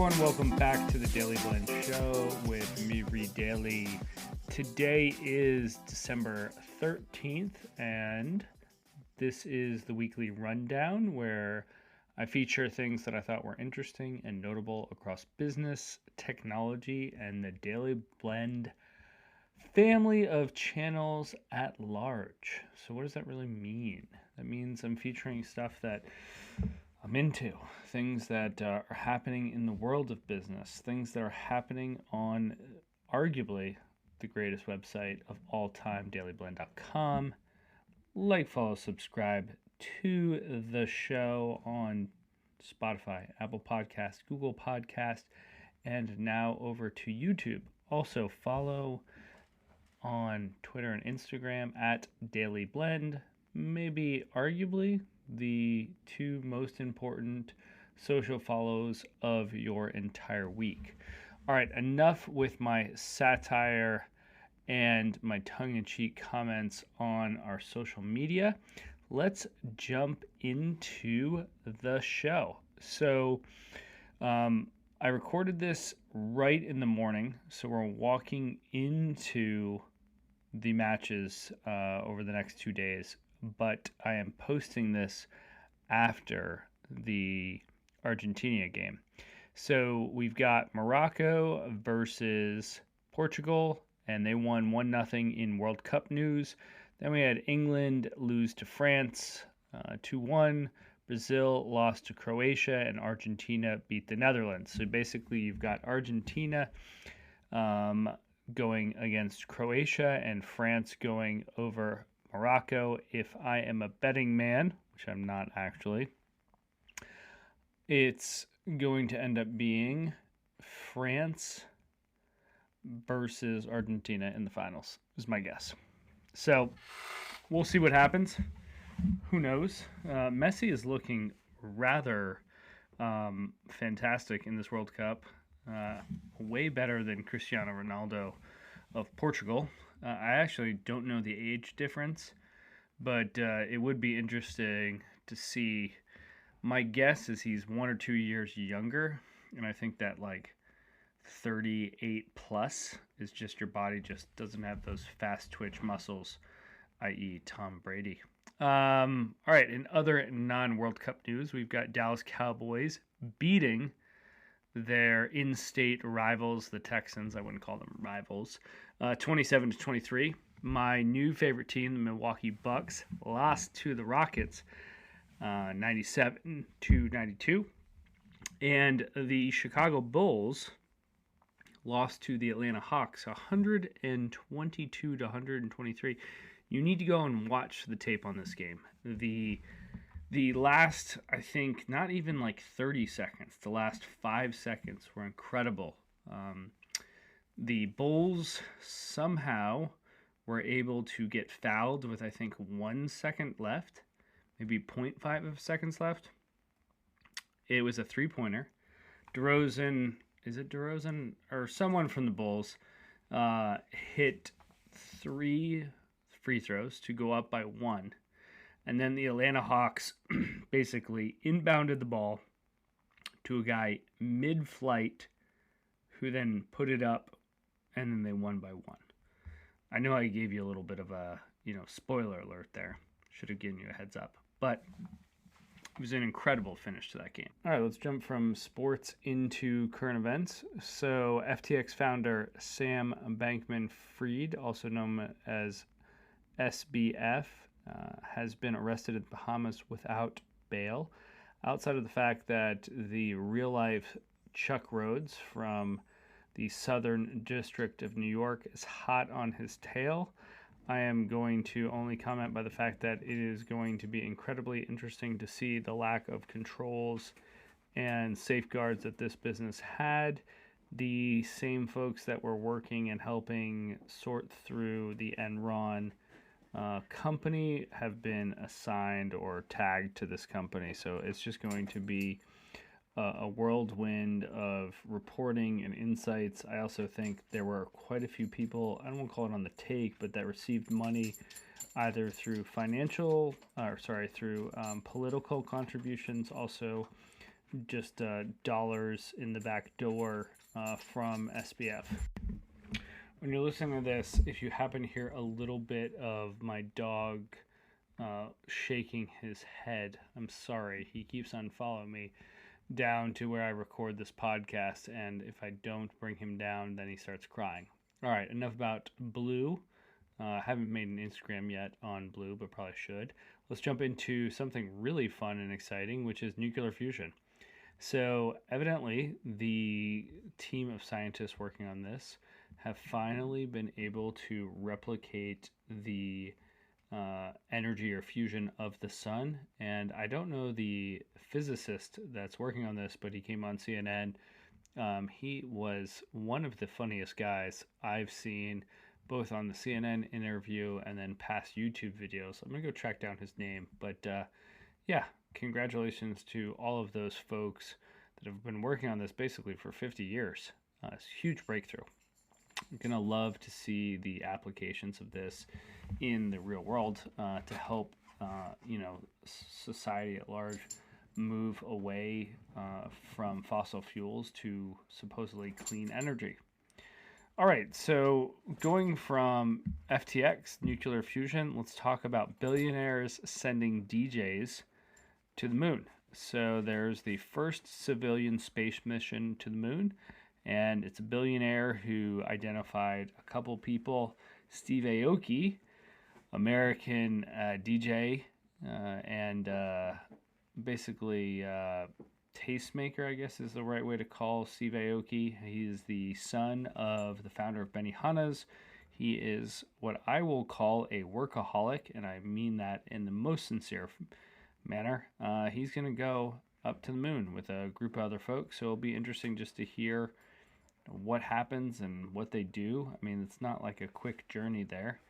everyone, welcome back to the Dailey Blend Show with me, Dailey. Today is December 13th, and this is the weekly rundown where I feature things that I thought were interesting and notable across business, technology, and the Dailey Blend family of channels at large. So what does that really mean? That means I'm featuring stuff that I'm into, things that are happening in the world of business, things that are happening on arguably the greatest website of all time, daileyblend.com. Like, follow, subscribe to the show on Spotify, Apple Podcast, Google Podcast, and now over to YouTube. Also follow on Twitter and Instagram at Dailey Blend, maybe arguably the two most important social follows of your entire week. All right, enough with my satire and my tongue-in-cheek comments on our social media. Let's jump into the show. So I recorded this right in the morning, so we're walking into the matches over the next 2 days, but I am posting this after the Argentina game. So we've got Morocco versus Portugal, and they won 1-0 in World Cup news. Then we had England lose to France 2-1. Brazil lost to Croatia, and Argentina beat the Netherlands. So basically you've got Argentina going against Croatia and France going over Morocco. If I am a betting man, which I'm not actually, it's going to end up being France versus Argentina in the finals, is my guess. So we'll see what happens. Who knows? Messi is looking rather fantastic in this World Cup. Way better than Cristiano Ronaldo of Portugal. I actually don't know the age difference, but it would be interesting to see. My guess is he's 1 or 2 years younger, and I think that like 38 plus is just your body just doesn't have those fast twitch muscles, i.e. Tom Brady. All right, in other non-World Cup news, we've got Dallas Cowboys beating their in-state rivals, the Texans. I wouldn't call them rivals. 27-23. My new favorite team, the Milwaukee Bucks, lost to the Rockets 97-92. And the Chicago Bulls lost to the Atlanta Hawks 122-123. You need to go and watch the tape on this game. The last, I think, not even like 30 seconds, the last 5 seconds were incredible. The Bulls somehow were able to get fouled with, I think, 1 second left, maybe 0.5 of seconds left. It was a three-pointer. DeRozan, is it DeRozan? Or someone from the Bulls hit 3 free throws to go up by 1. And then the Atlanta Hawks basically inbounded the ball to a guy mid-flight who then put it up, and then they won by 1. I know I gave you a little bit of a, spoiler alert there. Should have given you a heads up. But it was an incredible finish to that game. All right, let's jump from sports into current events. So FTX founder Sam Bankman-Fried, also known as SBF, has been arrested in the Bahamas without bail. Outside of the fact that the real-life Chuck Rhodes from the Southern District of New York is hot on his tail, I am going to only comment by the fact that it is going to be incredibly interesting to see the lack of controls and safeguards that this business had. The same folks that were working and helping sort through the Enron company have been assigned or tagged to this company. So it's just going to be a whirlwind of reporting and insights. I also think there were quite a few people, I don't want to call it on the take, but that received money either through political contributions, also just dollars in the back door from SBF. When you're listening to this, if you happen to hear a little bit of my dog shaking his head, I'm sorry. He keeps on following me down to where I record this podcast, and if I don't bring him down, then he starts crying. All right, enough about Blue. I haven't made an Instagram yet on Blue, but probably should. Let's jump into something really fun and exciting, which is nuclear fusion. So evidently, the team of scientists working on this have finally been able to replicate the energy or fusion of the sun. And I don't know the physicist that's working on this, but he came on CNN. He was one of the funniest guys I've seen, both on the CNN interview and then past YouTube videos. I'm going to go track down his name. But yeah, congratulations to all of those folks that have been working on this basically for 50 years. It's a huge breakthrough. I'm going to love to see the applications of this in the real world to help, society at large move away from fossil fuels to supposedly clean energy. All right, so going from FTX, nuclear fusion, let's talk about billionaires sending DJs to the moon. So there's the first civilian space mission to the moon, and it's a billionaire who identified a couple people, Steve Aoki, American DJ, and basically tastemaker, I guess is the right way to call Steve Aoki. He is the son of the founder of Benihana's. He is what I will call a workaholic, and I mean that in the most sincere manner. He's going to go up to the moon with a group of other folks, so it'll be interesting just to hear what happens and what they do. I mean, it's not like a quick journey there.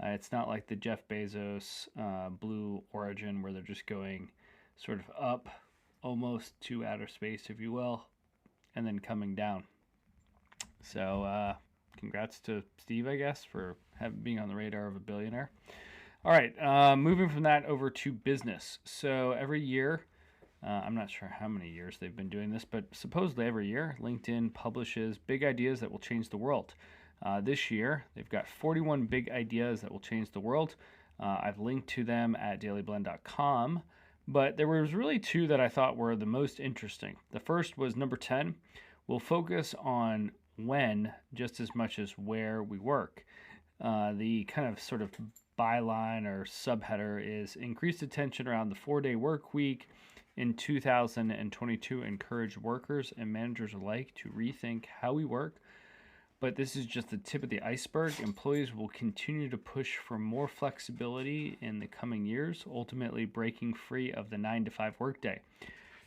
It's not like the Jeff Bezos Blue Origin where they're just going sort of up almost to outer space, if you will, and then coming down. So congrats to Steve, I guess, for being on the radar of a billionaire. All right, moving from that over to business. So every year, I'm not sure how many years they've been doing this, but supposedly every year, LinkedIn publishes big ideas that will change the world. This year, they've got 41 big ideas that will change the world. I've linked to them at daileyblend.com, but there was really two that I thought were the most interesting. The first was number 10. We'll focus on when just as much as where we work. The kind of sort of byline or subheader is increased attention around the 4-day work week in 2022 encourage workers and managers alike to rethink how we work. But this is just the tip of the iceberg. Employees will continue to push for more flexibility in the coming years, ultimately breaking free of the 9-to-5 workday.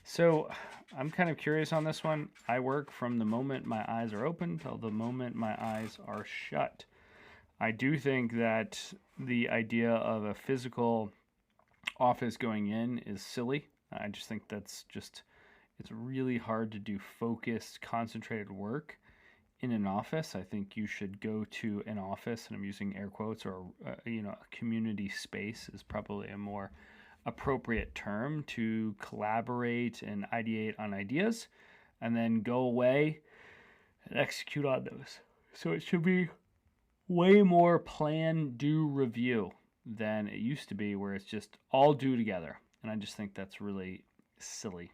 So I'm kind of curious on this one. I work from the moment my eyes are open till the moment my eyes are shut. I do think that the idea of a physical office going in is silly. I just think it's really hard to do focused, concentrated work in an office. I think you should go to an office, and I'm using air quotes, or a community space is probably a more appropriate term, to collaborate and ideate on ideas, and then go away and execute on those. So it should be way more plan, do, review than it used to be, where it's just all do together. And I just think that's really silly.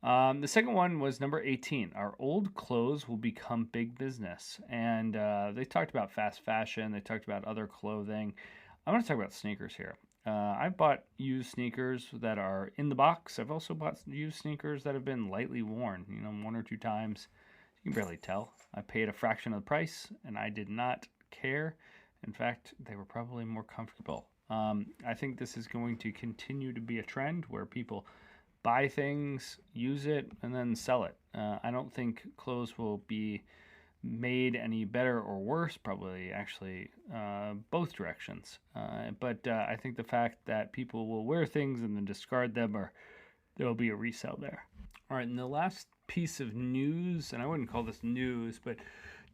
The second one was number 18. Our old clothes will become big business. And they talked about fast fashion. They talked about other clothing. I'm going to talk about sneakers here. I've bought used sneakers that are in the box. I've also bought used sneakers that have been lightly worn, 1 or 2 times. You can barely tell. I paid a fraction of the price, and I did not care. In fact, they were probably more comfortable. I think this is going to continue to be a trend where people buy things, use it, and then sell it. I don't think clothes will be made any better or worse, probably actually both directions. But I think the fact that people will wear things and then discard them, or there will be a resale there. All right, and the last piece of news, and I wouldn't call this news, but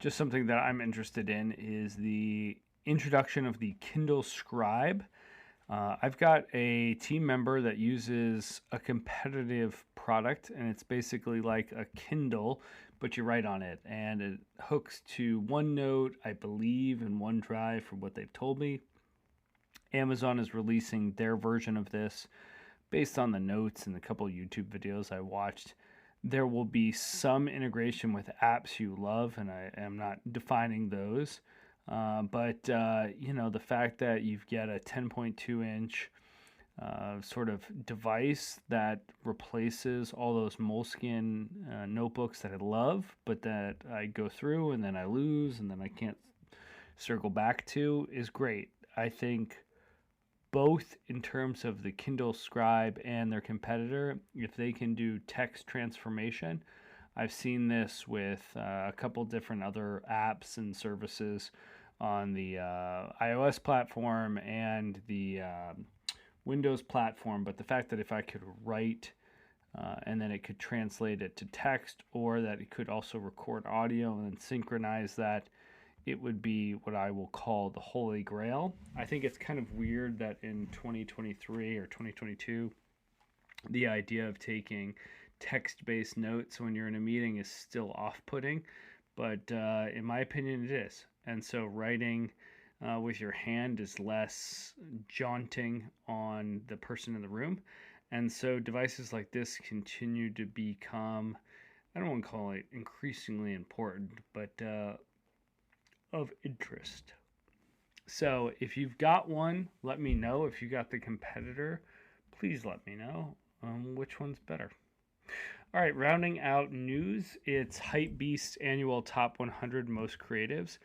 just something that I'm interested in, is the introduction of the Kindle Scribe. I've got a team member that uses a competitive product, and it's basically like a Kindle, but you write on it, and it hooks to OneNote, I believe, and OneDrive from what they've told me. Amazon is releasing their version of this based on the notes and a couple YouTube videos I watched. There will be some integration with apps you love, and I am not defining those. But the fact that you've got a 10.2-inch sort of device that replaces all those Moleskine notebooks that I love, but that I go through and then I lose and then I can't circle back to is great. I think both in terms of the Kindle Scribe and their competitor, if they can do text transformation. I've seen this with a couple different other apps and services on the iOS platform and the Windows platform, but the fact that if I could write and then it could translate it to text, or that it could also record audio and then synchronize that, it would be what I will call the Holy Grail. I think it's kind of weird that in 2023 or 2022, the idea of taking text-based notes when you're in a meeting is still off-putting, but in my opinion it is. And so writing with your hand is less jaunting on the person in the room. And so devices like this continue to become, I don't want to call it increasingly important, but of interest. So if you've got one, let me know. If you got the competitor, please let me know which one's better. All right, rounding out news, it's Hypebeast's annual Top 100 Most Creatives.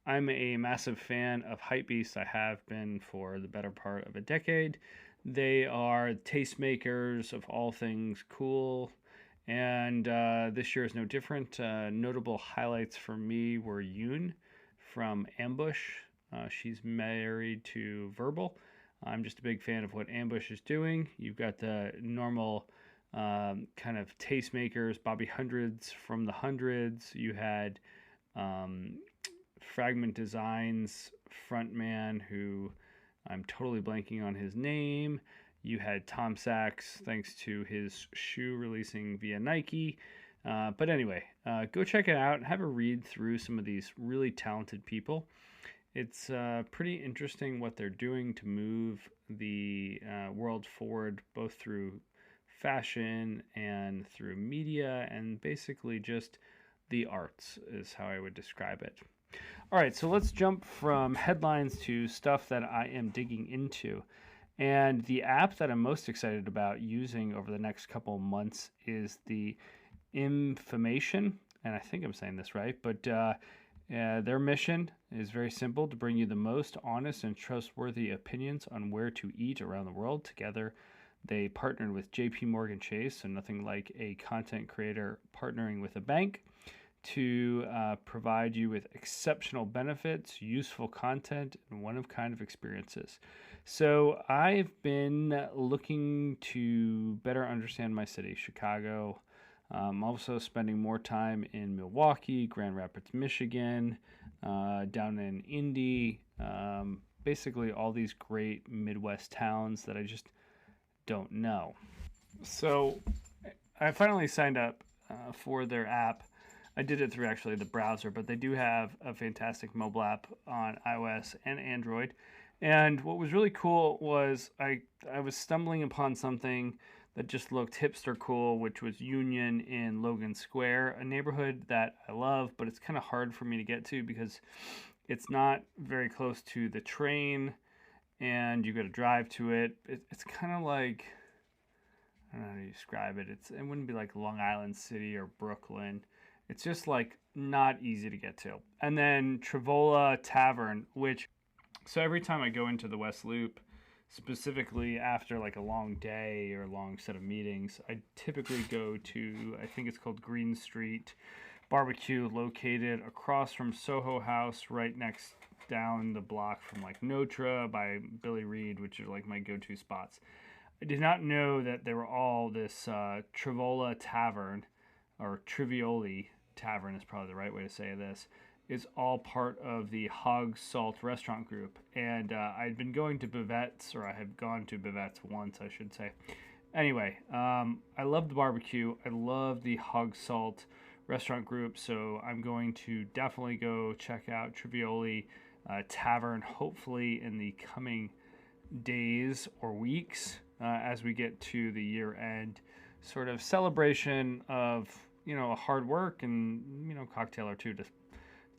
I'm a massive fan of Hypebeast. I have been for the better part of a decade. They are tastemakers of all things cool, and this year is no different. Notable highlights for me were Yoon from Ambush. She's married to Verbal. I'm just a big fan of what Ambush is doing. You've got the normal kind of tastemakers, Bobby Hundreds from the Hundreds. You had Fragment Designs frontman, who I'm totally blanking on his name. You had Tom Sachs, thanks to his shoe releasing via Nike. But anyway, go check it out and have a read through some of these really talented people. It's pretty interesting what they're doing to move the world forward, both through fashion and through media, and basically just the arts is how I would describe it. All right, so let's jump from headlines to stuff that I am digging into. And the app that I'm most excited about using over the next couple of months is the Information, and I think I'm saying this right, but their mission is very simple: to bring you the most honest and trustworthy opinions on where to eat around the world. Together, they partnered with JP Morgan Chase, so nothing like a content creator partnering with a bank, to provide you with exceptional benefits, useful content, and one-of-kind of experiences. So I've been looking to better understand my city, Chicago. I'm also spending more time in Milwaukee, Grand Rapids, Michigan, down in Indy, basically all these great Midwest towns that I just don't know. So I finally signed up for their app. I did it through actually the browser, but they do have a fantastic mobile app on iOS and Android. And what was really cool was I was stumbling upon something that just looked hipster cool, which was Union in Logan Square, a neighborhood that I love, but it's kind of hard for me to get to because it's not very close to the train, and you got to drive to it. It's kind of like, I don't know how to describe it. It wouldn't be like Long Island City or Brooklyn. It's just like not easy to get to. And then Trivola Tavern, so every time I go into the West Loop, specifically after like a long day or a long set of meetings, I typically go to, I think it's called Green Street Barbecue, located across from Soho House, right next down the block from like Notre by Billy Reed, which are like my go-to spots. I did not know that they were all this Trivola Tavern, or Trivioli Tavern is probably the right way to say this, is all part of the Hog Salt restaurant group. And I'd been going to Bivette's, or I had gone to Bivette's once, I should say. Anyway, I love the barbecue. I love the Hog Salt restaurant group, so I'm going to definitely go check out Trivioli Tavern, hopefully in the coming days or weeks as we get to the year end sort of celebration of hard work and cocktail or two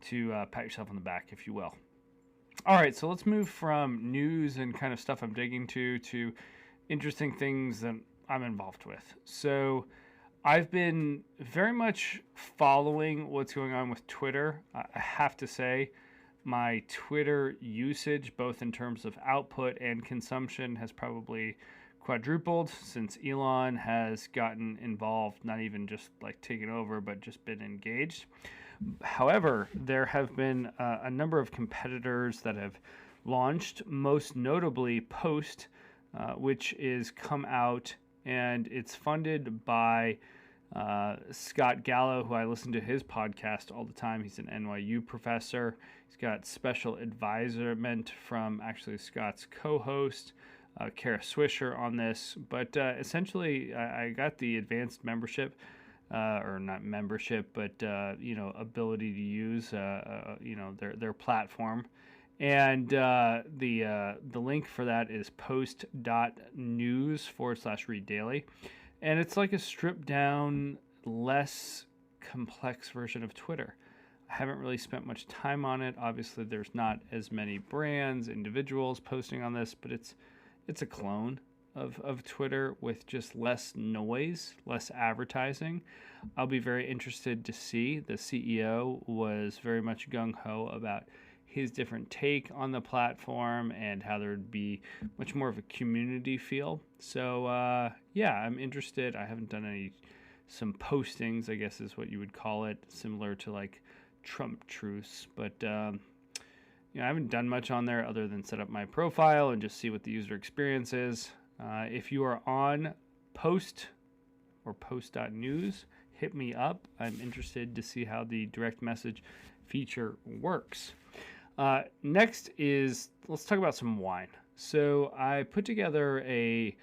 to pat yourself on the back, if you will. All right, so let's move from news and kind of stuff I'm digging to interesting things that I'm involved with. So I've been very much following what's going on with Twitter. I have to say, my Twitter usage, both in terms of output and consumption, has probably quadrupled since Elon has gotten involved, not even just like taken over, but just been engaged. However, there have been a number of competitors that have launched, most notably Post, which is come out, and it's funded by Scott Gallo, who I listen to his podcast all the time. He's an NYU professor. He's got special advisement from actually Scott's co-host, Kara Swisher, on this. But essentially, I got the advanced membership, or not membership, but ability to use their platform. And the link for that is post.news/read daily. And it's like a stripped down, less complex version of Twitter. I haven't really spent much time on it. Obviously, there's not as many brands, individuals posting on this, but it's a clone of Twitter with just less noise, less advertising. I'll be very interested to see. The CEO was very much gung-ho about his different take on the platform and how there would be much more of a community feel. So I'm interested. I haven't done some postings, I guess is what you would call it, similar to like Trump truce. But I haven't done much on there other than set up my profile and just see what the user experience is. If you are on Post or post.news, hit me up. I'm interested to see how the direct message feature works. Next is, let's talk about some wine. So I put together a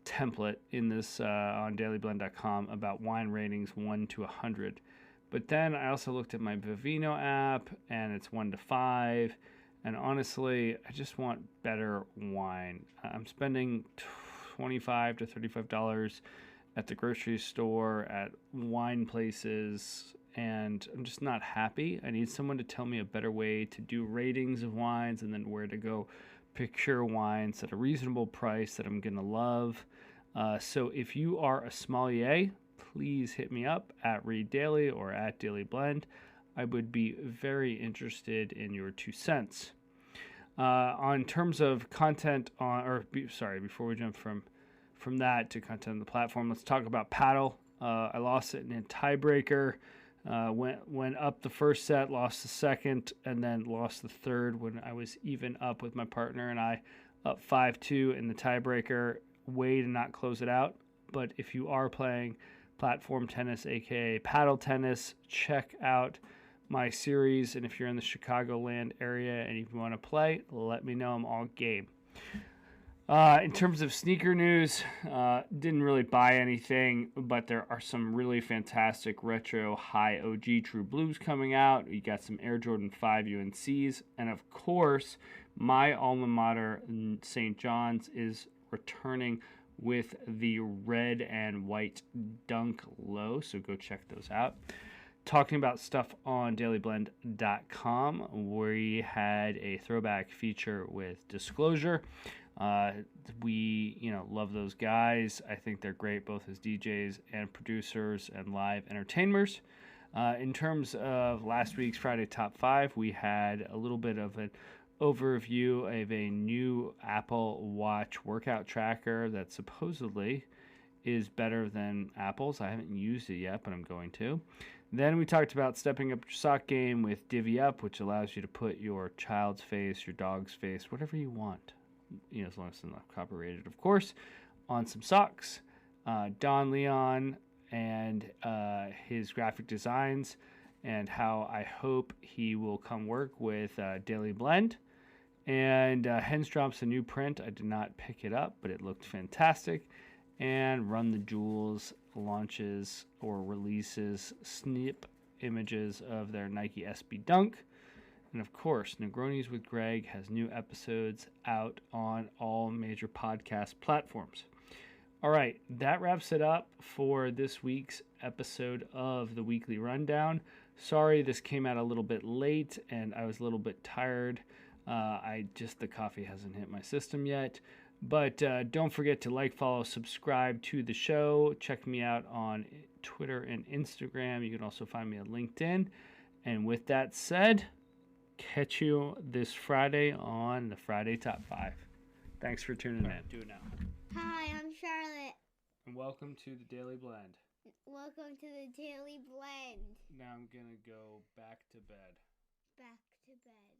template in this on daileyblend.com about wine ratings 1 to 100. But then I also looked at my Vivino app, and it's 1 to 5. And honestly, I just want better wine. I'm spending $25 to $35 at the grocery store, at wine places, and I'm just not happy. I need someone to tell me a better way to do ratings of wines and then where to go procure wines at a reasonable price that I'm going to love. So if you are a sommelier, please hit me up at Read Daily or at Dailey Blend. I would be very interested in your 2 cents. On terms of content before we jump from that to content on the platform, let's talk about paddle. I lost it in a tiebreaker. Went up the first set, lost the second, and then lost the third when I was even up with my partner and I, up 5-2 in the tiebreaker. Way to not close it out. But if you are playing platform tennis, aka paddle tennis, check out my series. And if you're in the Chicagoland area and if you want to play, let me know. I'm all game. In terms of sneaker news, didn't really buy anything, but there are some really fantastic retro high OG True Blues coming out. You got some Air Jordan 5 UNCs, and of course, my alma mater, St. John's, is returning with the red and white Dunk Low, so go check those out. Talking about stuff on daileyblend.com, we had a throwback feature with Disclosure. We love those guys. I think they're great both as DJs and producers and live entertainers. In terms of last week's Friday Top 5, we had a little bit of an overview of a new Apple Watch workout tracker that supposedly is better than Apple's. I haven't used it yet, but I'm going to. Then we talked about stepping up your sock game with Divvy Up, which allows you to put your child's face, your dog's face, whatever you want, as long as it's not copyrighted, of course, on some socks. Don Leon and his graphic designs, and how I hope he will come work with Dailey Blend. And Hens drops a new print. I did not pick it up, but it looked fantastic. and Run the Jewels launches or releases snip images of their Nike SB Dunk. And of course, Negronis with Greg has new episodes out on all major podcast platforms. All right, that wraps it up for this week's episode of the Weekly Rundown. Sorry this came out a little bit late and I was a little bit tired. The coffee hasn't hit my system yet. But don't forget to like, follow, subscribe to the show. Check me out on Twitter and Instagram. You can also find me on LinkedIn. And with that said, catch you this Friday on the Friday Top 5. Thanks for tuning in. Do it now. Hi, I'm Charlotte. And welcome to the Daily Blend. Welcome to the Daily Blend. Now I'm going to go back to bed. Back to bed.